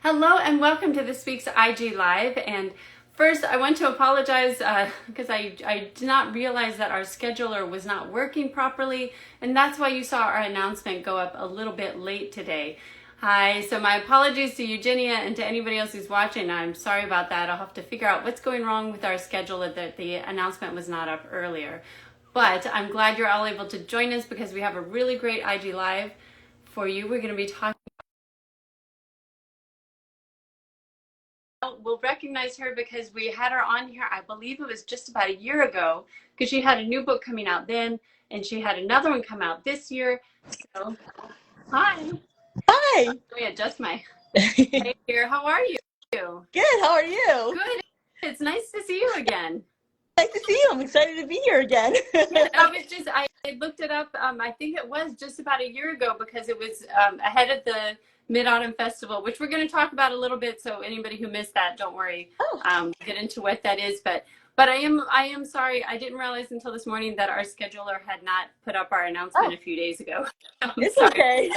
Hello and welcome to this week's IG Live. And first, I want to apologize because I did not realize that our scheduler was not working properly, and that's why you saw our announcement go up a little bit late today. Hi, so my apologies to Eugenia and to anybody else who's watching. I'm sorry about that. I'll have to figure out what's going wrong with our schedule that the announcement was not up earlier. But I'm glad you're all able to join us because we have a really great IG Live for you. We're going to be talking. We'll recognize her because we had her on here, I believe it was just about a year ago, because she had a new book coming out then, and she had another one come out this year. So, hi. Hi. Let me adjust my Good. hey here. How are you? How are you? Good. It's nice to see you again. Nice to see you. I'm excited to be here again. Yeah, I looked it up. I think it was just about a year ago because it was ahead of the Mid-Autumn Festival, which we're going to talk about a little bit. So anybody who missed that, don't worry. Oh, Get into what that is. But I am sorry. I didn't realize until this morning that our scheduler had not put up our announcement oh, a few days ago. I'm it's sorry. okay.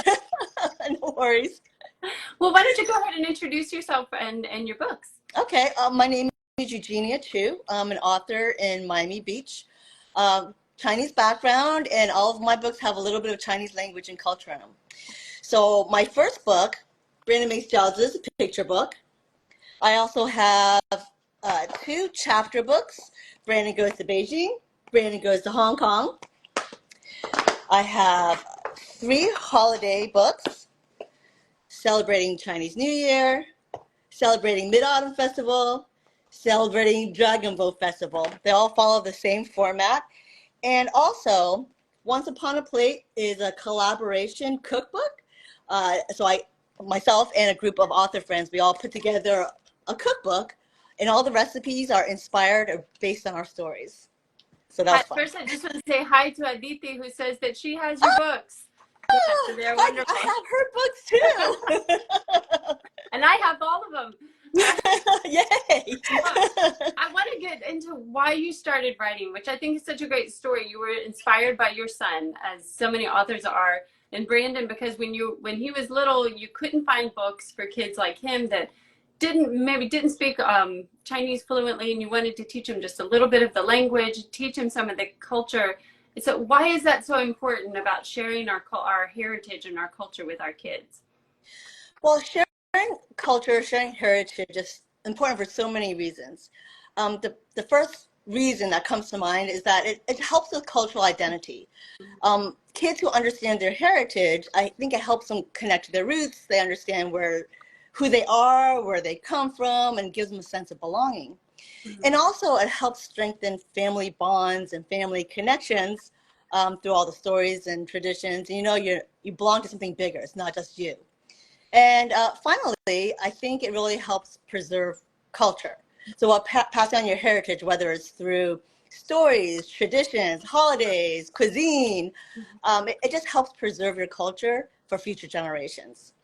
No worries. Well, why don't you go ahead and introduce yourself and your books? Okay, my name is Eugenia Chu. I'm an author in Miami Beach. Chinese background, and all of my books have a little bit of Chinese language and culture in them. So my first book, Brandon Makes Jiaozi, is a picture book. I also have two chapter books. Brandon Goes to Beijing, Brandon Goes to Hong Kong. I have three holiday books celebrating Chinese New Year, celebrating Mid-Autumn Festival, celebrating Dragon Boat Festival. They all follow the same format. And also, Once Upon a Plate is a collaboration cookbook. Myself and a group of author friends, we all put together a cookbook, and all the recipes are inspired or based on our stories. So that was fun. First, I just want to say hi to Aditi, who says that she has your books. Yeah, so they're wonderful. I have her books too. And I have all of them. Yay! I want to get into why you started writing, which I think is such a great story. You were inspired by your son, as so many authors are, and Brandon, because when he was little, you couldn't find books for kids like him that didn't speak Chinese fluently, and you wanted to teach him just a little bit of the language, teach him some of the culture. So why is that so important about sharing our heritage and our culture with our kids? Well, sharing culture, sharing heritage is important for so many reasons. The first reason that comes to mind is that it helps with cultural identity. Kids who understand their heritage, I think it helps them connect to their roots. They understand who they are, where they come from, and gives them a sense of belonging. Mm-hmm. And also it helps strengthen family bonds and family connections through all the stories and traditions. And you belong to something bigger. It's not just you. And finally, I think it really helps preserve culture. So while passing on your heritage, whether it's through stories, traditions, holidays, cuisine, it just helps preserve your culture for future generations.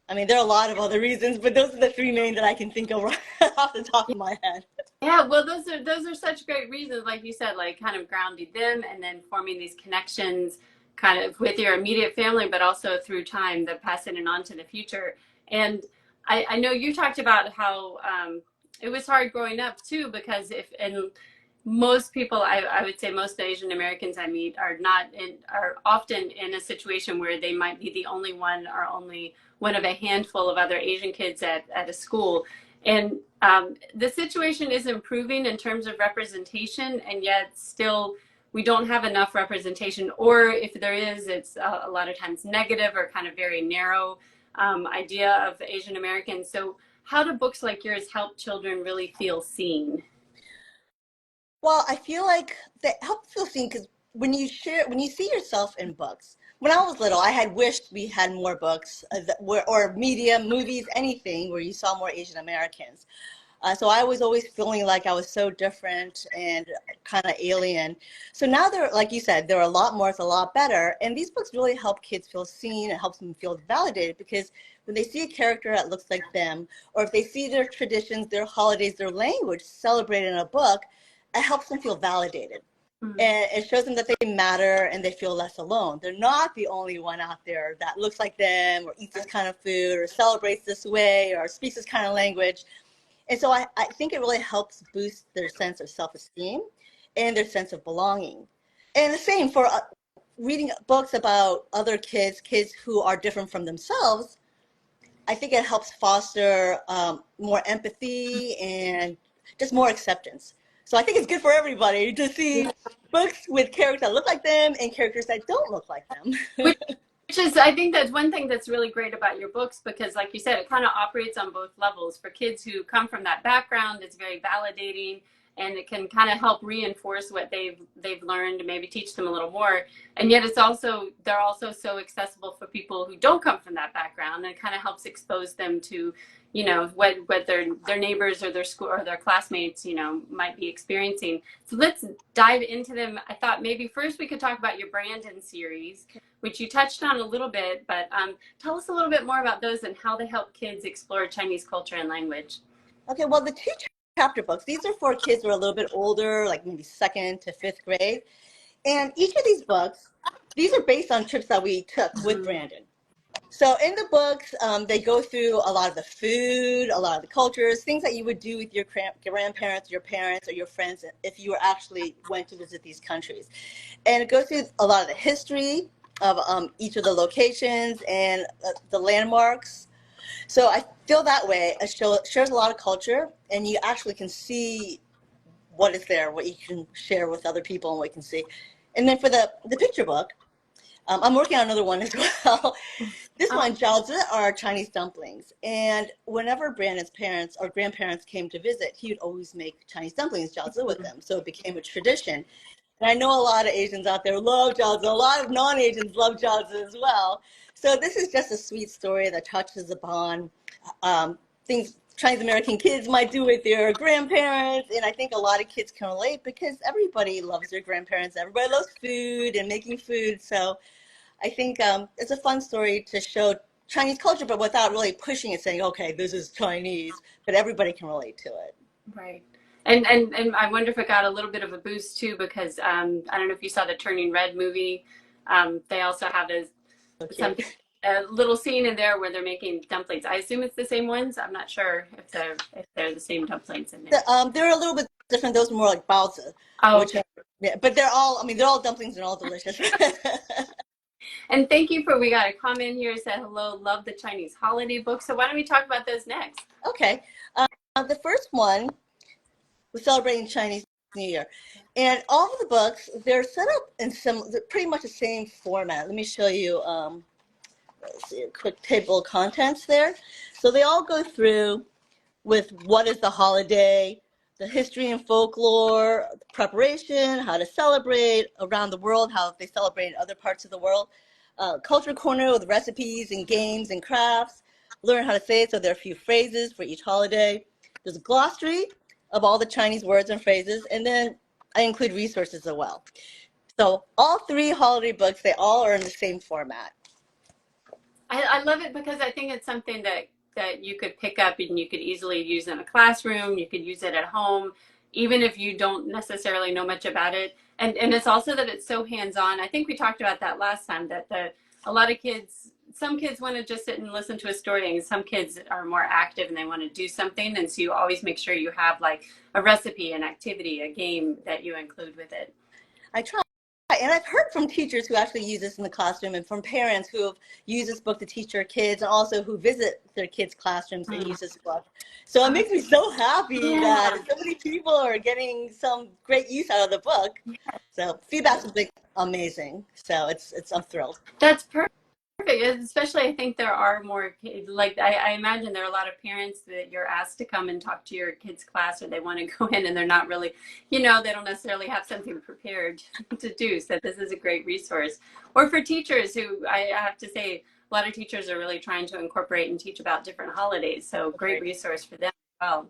I mean, there are a lot of other reasons, but those are the three main that I can think of right off the top of my head. Yeah, well, those are such great reasons, like you said, like kind of grounding them and then forming these connections kind of with your immediate family, but also through time, that passing it on to the future. And I know you talked about how it was hard growing up too, because and most people, I would say most Asian Americans I meet are often in a situation where they might be the only one or only one of a handful of other Asian kids at a school. And the situation is improving in terms of representation, and yet still we don't have enough representation, or if there is, it's a lot of times negative or kind of very narrow idea of Asian Americans. So how do books like yours help children really feel seen? Well, I feel like that helps feel seen because when you see yourself in books. When I was little, I had wished we had more books or media, movies, anything where you saw more Asian Americans. So I was always feeling like I was so different and kind of alien. So now like you said, there are a lot more, it's a lot better. And these books really help kids feel seen. It helps them feel validated because when they see a character that looks like them, or if they see their traditions, their holidays, their language celebrated in a book, it helps them feel validated. Mhm. And it shows them that they matter and they feel less alone. They're not the only one out there that looks like them or eats this kind of food or celebrates this way or speaks this kind of language. And so I think it really helps boost their sense of self-esteem and their sense of belonging. And the same for reading books about other kids, kids who are different from themselves. I think it helps foster more empathy and just more acceptance. So I think it's good for everybody to Yeah. see books with characters that look like them and characters that don't look like them. Which is, I think that's one thing that's really great about your books because, like you said, it kind of operates on both levels. For kids who come from that background, it's very validating, and it can kind of help reinforce what they've learned, and maybe teach them a little more. And yet, it's also they're also so accessible for people who don't come from that background, and it kind of helps expose them to, what their neighbors or their school or their classmates, might be experiencing. So let's dive into them. I thought maybe first we could talk about your Brandon series, which you touched on a little bit, but tell us a little bit more about those and how they help kids explore Chinese culture and language. Okay, well, the two chapter books, these are for kids who are a little bit older, like maybe second to fifth grade. And each of these books, these are based on trips that we took with Mm-hmm. Brandon. So in the books, they go through a lot of the food, a lot of the cultures, things that you would do with your grandparents, your parents, or your friends if you were actually went to visit these countries. And it goes through a lot of the history of each of the locations and the landmarks. So I feel that way. It shares a lot of culture, and you actually can see what is there, what you can share with other people, and what you can see. And then for the picture book, I'm working on another one as well. This Oh, one, Jiaozi, are Chinese dumplings. And whenever Brandon's parents or grandparents came to visit, he would always make Chinese dumplings, Jiaozi, with them. So it became a tradition. And I know a lot of Asians out there love Jiaozi. A lot of non-Asians love Jiaozi as well. So this is just a sweet story that touches upon things Chinese American kids might do with their grandparents. And I think a lot of kids can relate because everybody loves their grandparents. Everybody loves food and making food. So I think it's a fun story to show Chinese culture, but without really pushing it, saying, okay, this is Chinese, but everybody can relate to it. right. And I wonder if it got a little bit of a boost too, because I don't know if you saw the Turning Red movie. They also have So cute. something, a little scene in there where they're making dumplings. I assume it's the same ones. I'm not sure if they're the same dumplings in there. They're a little bit different. Those are more like baozi, Oh, which okay. are, yeah, but they're all, I mean, they're all dumplings and all delicious. And thank you for, we got a comment here that said, hello, love the Chinese holiday book. So why don't we talk about those next? Okay. The first one was celebrating Chinese New Year. And all of the books, they're set up in pretty much the same format. Let me show you, let's see, a quick table of contents there. So they all go through with what is the holiday, the history and folklore, the preparation, how to celebrate around the world, how they celebrate in other parts of the world. Culture corner with recipes and games and crafts. Learn how to say it, so there are a few phrases for each holiday. There's a glossary of all the Chinese words and phrases, and then I include resources as well. So all three holiday books, they all are in the same format. I love it because I think it's something that you could pick up and you could easily use in a classroom. You could use it at home, even if you don't necessarily know much about it. And it's also that it's so hands-on. I think we talked about that last time, that a lot of kids, some kids want to just sit and listen to a story, and some kids are more active and they want to do something. And so you always make sure you have like a recipe, an activity, a game that you include with it. I try. And I've heard from teachers who actually use this in the classroom and from parents who have used this book to teach their kids and also who visit their kids' classrooms and use this book. So it makes me so happy that Yeah. so many people are getting some great use out of the book. So feedback's been amazing. So I'm thrilled. That's perfect. Especially, I think there are more, like, I imagine there are a lot of parents that you're asked to come and talk to your kids' class, or they want to go in and they're not really, they don't necessarily have something prepared to do. So this is a great resource. Or for teachers who, I have to say, a lot of teachers are really trying to incorporate and teach about different holidays. So great resource for them as well.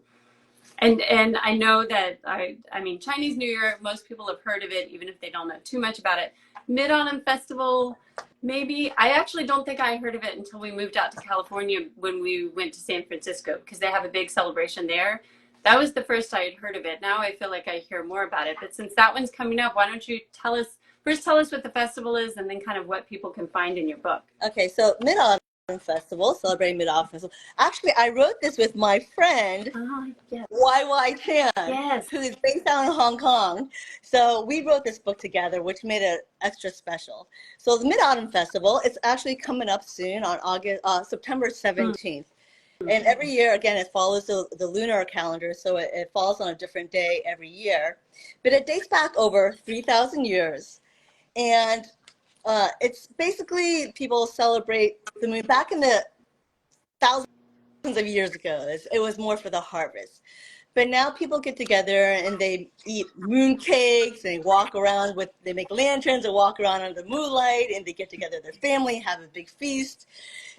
And I know that I mean, Chinese New Year, most people have heard of it, even if they don't know too much about it. Mid-Autumn Festival, maybe. I actually don't think I heard of it until we moved out to California when we went to San Francisco, because they have a big celebration there. That was the first I had heard of it. Now I feel like I hear more about it. But since that one's coming up, why don't you tell us what the festival is and then kind of what people can find in your book. Okay, so Mid-Autumn Festival, celebrating Mid-Autumn Festival. Actually, I wrote this with my friend Oh, yes. YY Chan, Yes. who is based out in Hong Kong. So we wrote this book together, which made it extra special. So the Mid-Autumn Festival, it's actually coming up soon on September 17th. And every year, again, it follows the lunar calendar, so it falls on a different day every year. But it dates back over 3,000 years. And it's basically people celebrate the moon. Back in the thousands of years ago, it was more for the harvest. But now people get together and they eat moon cakes and they walk around they make lanterns and walk around under the moonlight and they get together their family, have a big feast.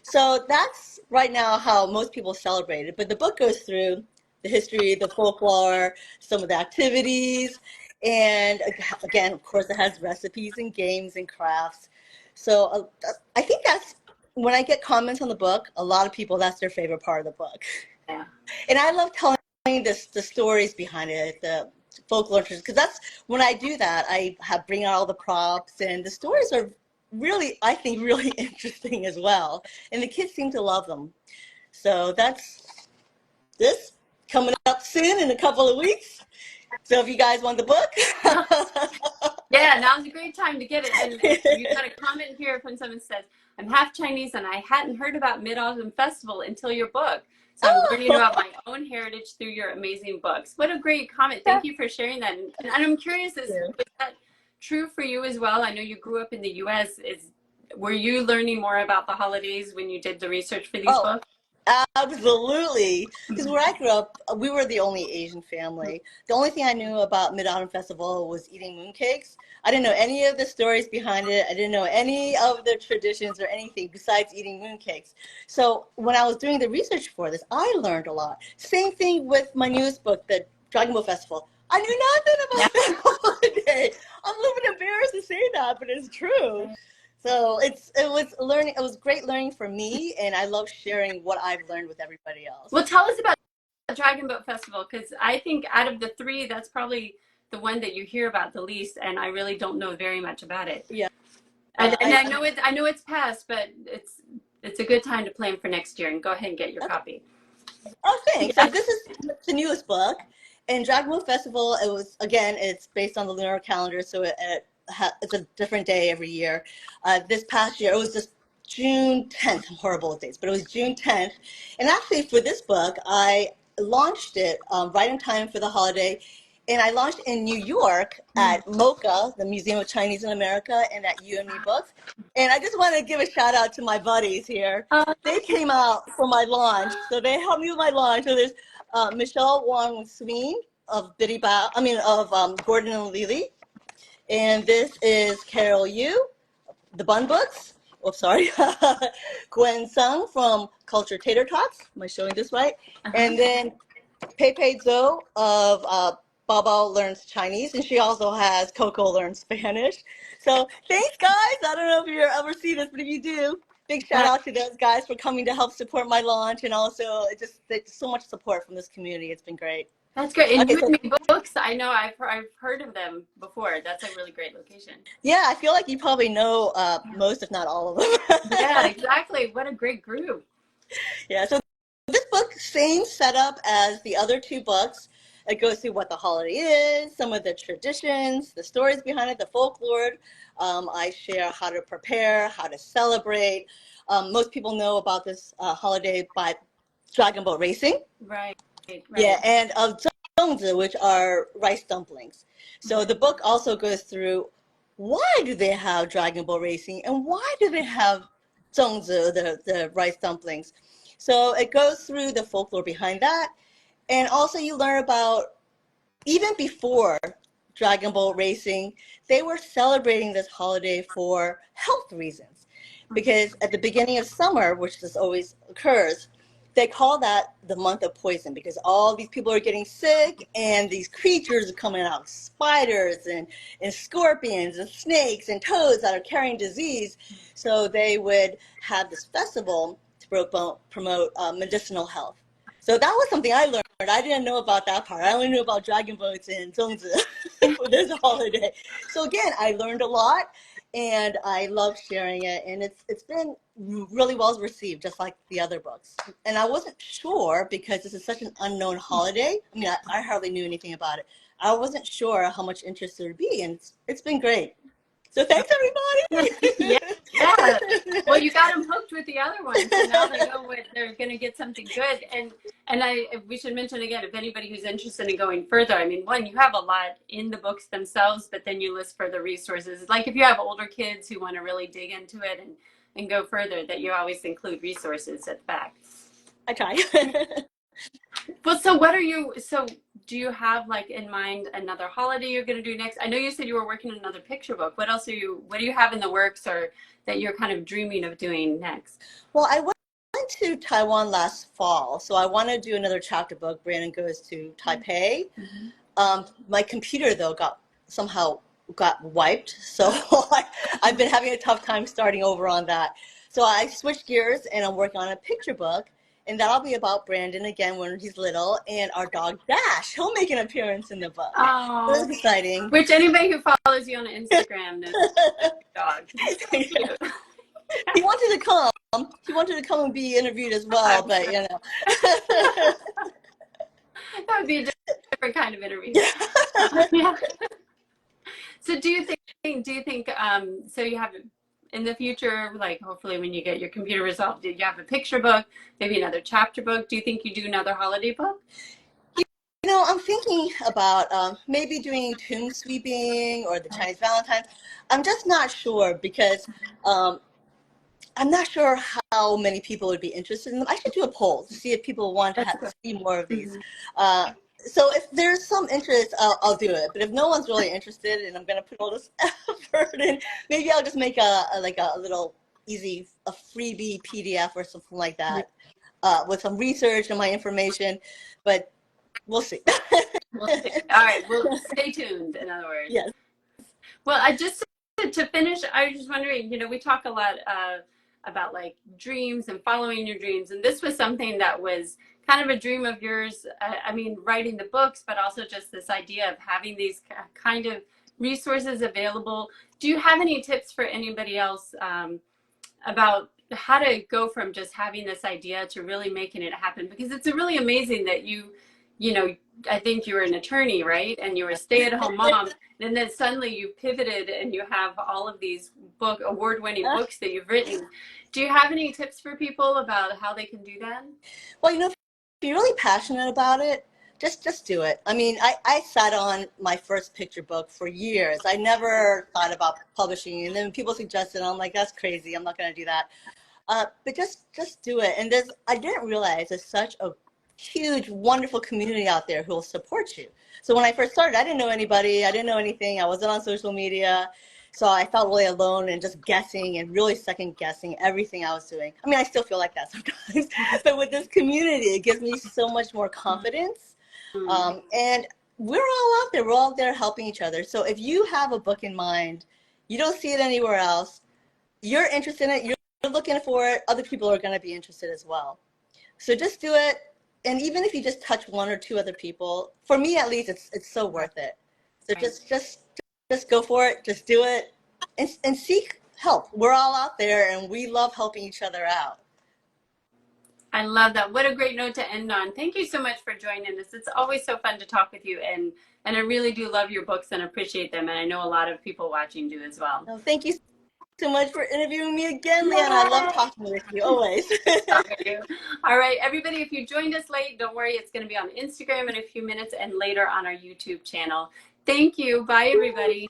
So that's right now how most people celebrate it. But the book goes through the history, the folklore, some of the activities, and again, of course, it has recipes and games and crafts. So I think that's when I get comments on the book, a lot of people, that's their favorite part of the book. Yeah. And I love telling the stories behind it, the folklore, because that's when I do that, bring out all the props, and the stories are really, I think, really interesting as well. And the kids seem to love them. So that's this coming up soon in a couple of weeks. So if you guys want the book. Yeah, now's a great time to get it. And you got a comment here from someone says, I'm half Chinese and I hadn't heard about Mid-Autumn Festival until your book. So I'm learning about my own heritage through your amazing books. What a great comment. Thank you for sharing that. And I'm curious, was that true for you as well? I know you grew up in the US. Were you learning more about the holidays when you did the research for these books? Absolutely. Because where I grew up, we were the only Asian family. The only thing I knew about Mid-Autumn Festival was eating mooncakes. I didn't know any of the stories behind it. I didn't know any of the traditions or anything besides eating mooncakes. So when I was doing the research for this, I learned a lot. Same thing with my newest book, the Dragon Boat Festival. I knew nothing about that holiday. I'm a little bit embarrassed to say that, but it's true. So it was great learning for me, and I love sharing what I've learned with everybody else. Well, tell us about the Dragon Boat Festival, because I think out of the three, that's probably the one that you hear about the least, and I really don't know very much about it. Yeah. And I know it's past, but it's a good time to plan for next year. And go ahead and get your copy. Oh, thanks. So this is the newest book, and Dragon Boat Festival. It's based on the lunar calendar, so it's a different day every year. This past year, it was just June 10th. Horrible dates, but it was June 10th. And actually, for this book, I launched it right in time for the holiday. And I launched in New York at MoCA, the Museum of Chinese in America, and at You and Me Books. And I just want to give a shout out to my buddies here. They came out for my launch, so they helped me with my launch. So there's Michelle Wong Sween of Gordon and Lily. And this is Carol Yu, the Bun Books. Oh, sorry. Gwen Sung from Culture Tater Tots. Am I showing this right? And then Pepe Zhou of Bao Learns Chinese, and she also has Coco Learns Spanish. So thanks, guys. I don't know if you ever see this, but if you do, big shout out to those guys for coming to help support my launch, and also it's so much support from this community. It's been great. That's great. And You and Me Books, I know I've heard of them before. That's a really great location. Yeah, I feel like you probably know most, if not all of them. Yeah, exactly. What a great group. Yeah, so this book, same setup as the other two books. It goes through what the holiday is, some of the traditions, the stories behind it, the folklore. I share how to prepare, how to celebrate. Most people know about this holiday by Dragon Boat racing. Right. Yeah, and of zongzi, which are rice dumplings. So the book also goes through why do they have Dragon Boat racing and why do they have zongzi, the rice dumplings. So it goes through the folklore behind that. And also you learn about, even before Dragon Boat racing, they were celebrating this holiday for health reasons. Because at the beginning of summer, which this always occurs, they call that the month of poison because all these people are getting sick and these creatures are coming out, spiders and scorpions and snakes and toads that are carrying disease. So they would have this festival to promote medicinal health. So that was something I learned. I didn't know about that part. I only knew about dragon boats and Zongzi for this holiday. So again, I learned a lot, and I love sharing it. And it's been really well received, just like the other books. And I wasn't sure because this is such an unknown holiday. I mean, I hardly knew anything about it. I wasn't sure how much interest there would be, and it's been great. So thanks, Yeah, yeah. everybody. Well, you got them hooked with the other one, so now they know what they're going to get something good. And we should mention again, if anybody who's interested in going further, I mean, one, you have a lot in the books themselves, but then you list further resources. Like if you have older kids who want to really dig into it and go further, that you always include resources at the back. I try. Well, so what are you, so do you have like in mind another holiday you're going to do next? I know you said you were working on another picture book. What else what do you have in the works or that you're kind of dreaming of doing next? Well, I went to Taiwan last fall, so I want to do another chapter book. Brandon goes to Taipei. My computer, though, somehow got wiped, so I've been having a tough time starting over on that. So I switched gears, and I'm working on a picture book, and that'll be about Brandon again when he's little, and our dog Dash. He'll make an appearance in the book. So Oh, that's exciting. which anybody who follows you on Instagram knows dog. He's so cute. He wanted to come. He wanted to come and be interviewed as well, but you know. That would be a different kind of interview. Yeah. Yeah. So do you think so you have in the future, like hopefully when you get your computer resolved, did you have a picture book, maybe another chapter book? Do you think you do another holiday book? You know, I'm thinking about maybe doing tomb sweeping or the Chinese Valentine's. I'm just not sure because I'm not sure how many people would be interested in them. I should do a poll to see if people want to That's good. see more of these. Mm-hmm. So if there's some interest, I'll do it. But if no one's really interested, and I'm going to put all this effort in, maybe I'll just make a little easy a freebie PDF or something like that with some research and my information. But we'll see. We'll see. All right, well, stay tuned, in other words. Yes. Well, I just to finish, I was just wondering, we talk a lot about like dreams and following your dreams, and this was something that was kind of a dream of yours. I mean, writing the books, but also just this idea of having these kind of resources available. Do you have any tips for anybody else about how to go from just having this idea to really making it happen? Because it's really amazing that I think you were an attorney, right? And you were a stay-at-home mom. And then suddenly you pivoted and you have all of these award-winning books that you've written. Do you have any tips for people about how they can do that? Well, if you're really passionate about it, just do it. I mean, I sat on my first picture book for years. I never thought about publishing, and then people suggested, I'm like, that's crazy. I'm not going to do that. But just do it. And I didn't realize there's such a huge, wonderful community out there who will support you. So when I first started, I didn't know anybody. I didn't know anything. I wasn't on social media. So I felt really alone and just guessing and really second guessing everything I was doing. I mean, I still feel like that sometimes. But with this community, it gives me so much more confidence. And we're all out there. We're all there helping each other. So if you have a book in mind, you don't see it anywhere else, you're interested in it, you're looking for it, other people are going to be interested as well. So just do it. And even if you just touch one or two other people, for me at least, it's so worth it. So just go for it, just do it, and seek help. We're all out there, and we love helping each other out. I love that. What a great note to end on. Thank you so much for joining us. It's always so fun to talk with you, and I really do love your books and appreciate them, and I know a lot of people watching do as well. Well, thank you so much for interviewing me again, Leanna. I love talking with you, always. All right, everybody, if you joined us late, don't worry. It's going to be on Instagram in a few minutes and later on our YouTube channel. Thank you. Bye, everybody.